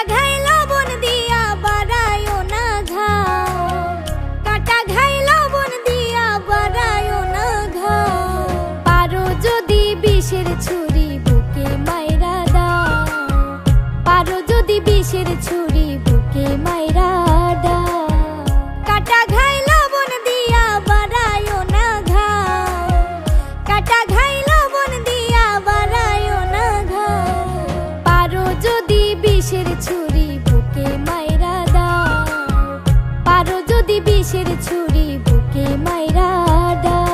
ঘাই লবণ দিয়া বাড়ায়ও না ঘাও, কাটা ঘাই লবণ দিয়া বাড়ায়ও না ঘাও। পারো যদি বিষের ছুরি বুকে মাইরা দাও, পারো যদি বিষের ছুরি বুকে মাইরা দাও। কাটা ঘাই লবণ দিয়া বাড়ায়ও না ঘাও, কাটা ঘাই লবণ দিয়া বাড়ায়ও না ঘাও। পারো যদি বিষের ছুরি বুকে মাইরা দাও, পারো যদি বিষের ছুরি বুকে মাইরা দাও।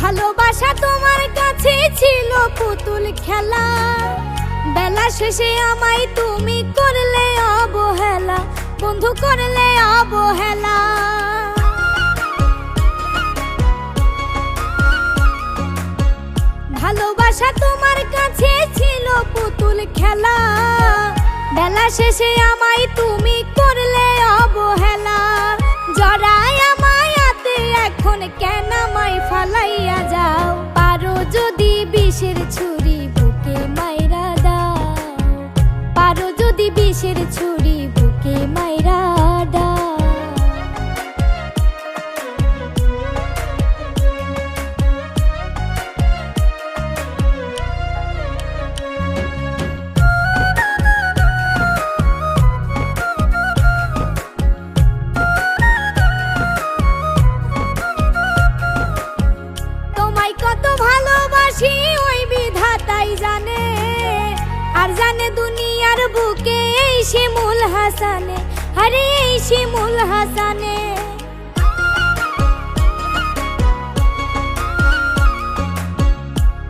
ভালোবাসা তোমার কাছে ছিল পুতুল খেলা, বেলা শেষে আমায় তুমি করলে অবহেলা, বন্ধু করলে অবহেলা। ভালোবাসা তোমার কাছে ছিল পুতুল খেলা, বেলা শেষে আমায় তুমি করলে অবহেলা। জড়াই আমায় হাতে এখন কেন আমায় ফালাইয়া যাও। পারো যদি বিষের ছুরি বুকে মাইরা দাও, পারো যদি বিষের ছুরি বুকে মাইরা দাও। তোমায় কত ভালোবাসি ওই বিধাতাই জানে, আর জানে দুনিয়ার বুকে এই শিমুল হাসানে, আরে এই শিমুল হাসানে।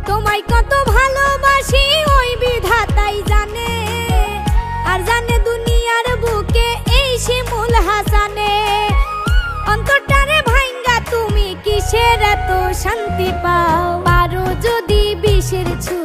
তোমায় কত ভালোবাসি ওই বিধাতাই জানে, আর জানে দুনিয়ার বুকে এই শিমুল হাসানে। অন্তরটারে ভাঙ্গা তুমি কিসের এত শান্তি পাও। পারো যদি বিষের ছুরি